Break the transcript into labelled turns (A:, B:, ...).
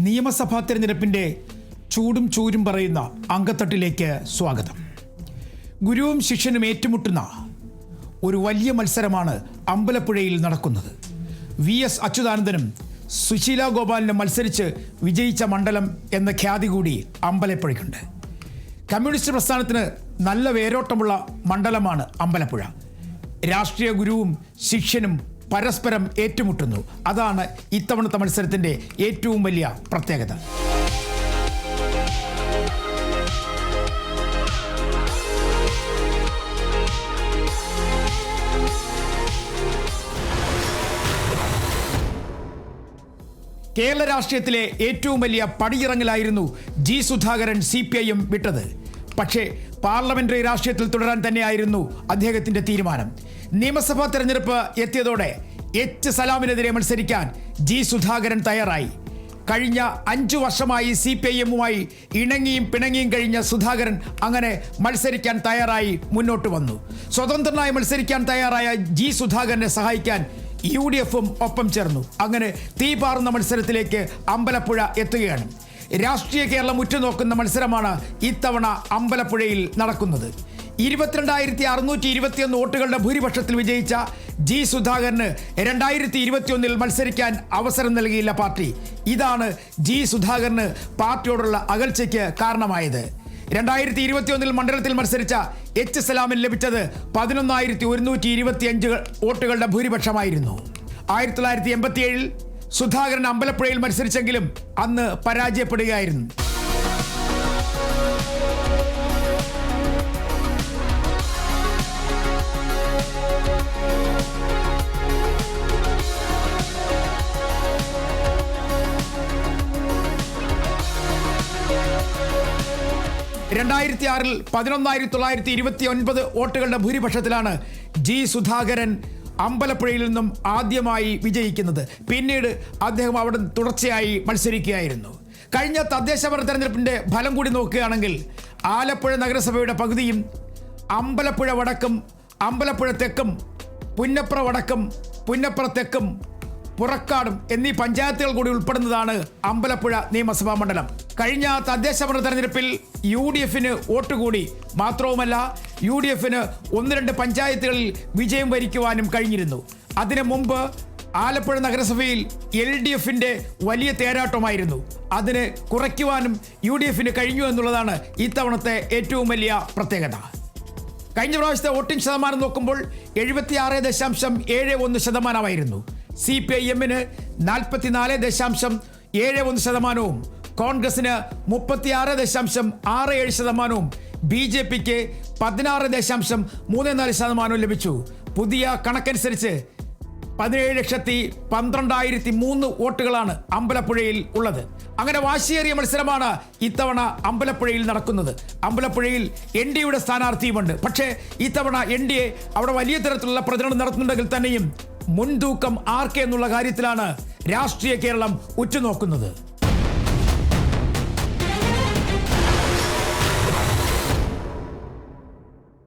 A: നിയമസഭാ തെരഞ്ഞെടുപ്പിൻ്റെ ചൂടും ചൂരും പറയുന്ന അങ്കത്തട്ടിലേക്ക് സ്വാഗതം. ഗുരുവും ശിഷ്യനും ഏറ്റുമുട്ടുന്ന ഒരു വലിയ മത്സരമാണ് അമ്പലപ്പുഴയിൽ നടക്കുന്നത്. VS അച്യുതാനന്ദനും സുശീല ഗോപാലിനും മത്സരിച്ച് വിജയിച്ച മണ്ഡലം എന്ന ഖ്യാതി കൂടി അമ്പലപ്പുഴയ്ക്കുണ്ട്. കമ്മ്യൂണിസ്റ്റ് പ്രസ്ഥാനത്തിന് നല്ല വേരോട്ടമുള്ള മണ്ഡലമാണ് അമ്പലപ്പുഴ. രാഷ്ട്രീയ ഗുരുവും ശിഷ്യനും പരസ്പരം ഏറ്റുമുട്ടുന്നു. അതാണ് ഇത്തവണത്തെ മത്സരത്തിൻ്റെ ഏറ്റവും വലിയ പ്രത്യേകത. കേരള രാഷ്ട്രീയത്തിലെ ഏറ്റവും വലിയ പടിയിറങ്ങലായിരുന്നു G. സുധാകരൻ CPIM വിട്ടത്. പക്ഷേ പാർലമെന്ററി രാഷ്ട്രീയത്തിൽ തുടരാൻ തന്നെയായിരുന്നു അദ്ദേഹത്തിൻ്റെ തീരുമാനം. നിയമസഭാ തെരഞ്ഞെടുപ്പ് എത്തിയതോടെ H. സലാമിനെതിരെ മത്സരിക്കാൻ G. സുധാകരൻ തയ്യാറായി. കഴിഞ്ഞ 5 വർഷമായി CPIMുമായി ഇണങ്ങിയും പിണങ്ങിയും കഴിഞ്ഞ സുധാകരൻ അങ്ങനെ മത്സരിക്കാൻ തയ്യാറായി മുന്നോട്ട് വന്നു. സ്വതന്ത്രനായി മത്സരിക്കാൻ തയ്യാറായ G. സുധാകരനെ സഹായിക്കാൻ UDFും ഒപ്പം ചേർന്നു. അങ്ങനെ തീപാറുന്ന മത്സരത്തിലേക്ക് അമ്പലപ്പുഴ എത്തുകയാണ്. രാഷ്ട്രീയ കേരളം ഉറ്റുനോക്കുന്ന മത്സരമാണ് ഇത്തവണ അമ്പലപ്പുഴയിൽ നടക്കുന്നത്. 22,621 വോട്ടുകളുടെ ഭൂരിപക്ഷത്തിൽ വിജയിച്ച G. സുധാകരന് 2021 മത്സരിക്കാൻ അവസരം നൽകിയില്ല പാർട്ടി. ഇതാണ് G. സുധാകരന് പാർട്ടിയോടുള്ള അകൽച്ചയ്ക്ക് കാരണമായത്. 2021 മണ്ഡലത്തിൽ മത്സരിച്ച H. സലാമിന് ലഭിച്ചത് 11,125 വോട്ടുകളുടെ ഭൂരിപക്ഷമായിരുന്നു. 1987 സുധാകരൻ അമ്പലപ്പുഴയിൽ മത്സരിച്ചെങ്കിലും അന്ന് പരാജയപ്പെടുകയായിരുന്നു. ൽ 11,929 വോട്ടുകളുടെ ഭൂരിപക്ഷത്തിലാണ് G. സുധാകരൻ അമ്പലപ്പുഴയിൽ നിന്നും ആദ്യമായി വിജയിക്കുന്നത്. പിന്നീട് അദ്ദേഹം അവിടെ തുടർച്ചയായി മത്സരിക്കുകയായിരുന്നു. കഴിഞ്ഞ തദ്ദേശഭരണ തെരഞ്ഞെടുപ്പിൻ്റെ ഫലം കൂടി നോക്കുകയാണെങ്കിൽ ആലപ്പുഴ നഗരസഭയുടെ പകുതിയും അമ്പലപ്പുഴ വടക്കും അമ്പലപ്പുഴ തെക്കും പുന്നപ്ര വടക്കും പുന്നപ്ര തെക്കും പുറക്കാടും എന്നീ പഞ്ചായത്തുകൾ കൂടി ഉൾപ്പെടുന്നതാണ് അമ്പലപ്പുഴ നിയമസഭാ മണ്ഡലം. കഴിഞ്ഞ തദ്ദേശഭരണ തെരഞ്ഞെടുപ്പിൽ UDFന് വോട്ട് കൂടി. മാത്രവുമല്ല UDFന് 1-2 പഞ്ചായത്തുകളിൽ വിജയം വരിക്കുവാനും കഴിഞ്ഞിരുന്നു. അതിനു മുമ്പ് ആലപ്പുഴ നഗരസഭയിൽ LDFന്റെ വലിയ തേരാട്ടമായിരുന്നു. അതിന് കുറയ്ക്കുവാനും UDFന് കഴിഞ്ഞു എന്നുള്ളതാണ് ഇത്തവണത്തെ ഏറ്റവും വലിയ പ്രത്യേകത. കഴിഞ്ഞ പ്രാവശ്യത്തെ വോട്ടിംഗ് ശതമാനം നോക്കുമ്പോൾ 76.71%. CPIMന് 44.71%, കോൺഗ്രസിന് 36.67%, BJPക്ക് 16.34% ലഭിച്ചു. പുതിയ കണക്കനുസരിച്ച് 17,12,003 വോട്ടുകളാണ് അമ്പലപ്പുഴയിൽ ഉള്ളത്. അങ്ങനെ വാശിയേറിയ മത്സരമാണ് ഇത്തവണ അമ്പലപ്പുഴയിൽ നടക്കുന്നത്. അമ്പലപ്പുഴയിൽ NDAയുടെ സ്ഥാനാർത്ഥിയുമുണ്ട്. പക്ഷേ ഇത്തവണ NDA അവിടെ വലിയ തരത്തിലുള്ള പ്രചരണം നടത്തുന്നുണ്ടെങ്കിൽ തന്നെയും മുൻതൂക്കം ആർക്ക് എന്നുള്ള കാര്യത്തിലാണ് രാഷ്ട്രീയ കേരളം ഉറ്റുനോക്കുന്നത്.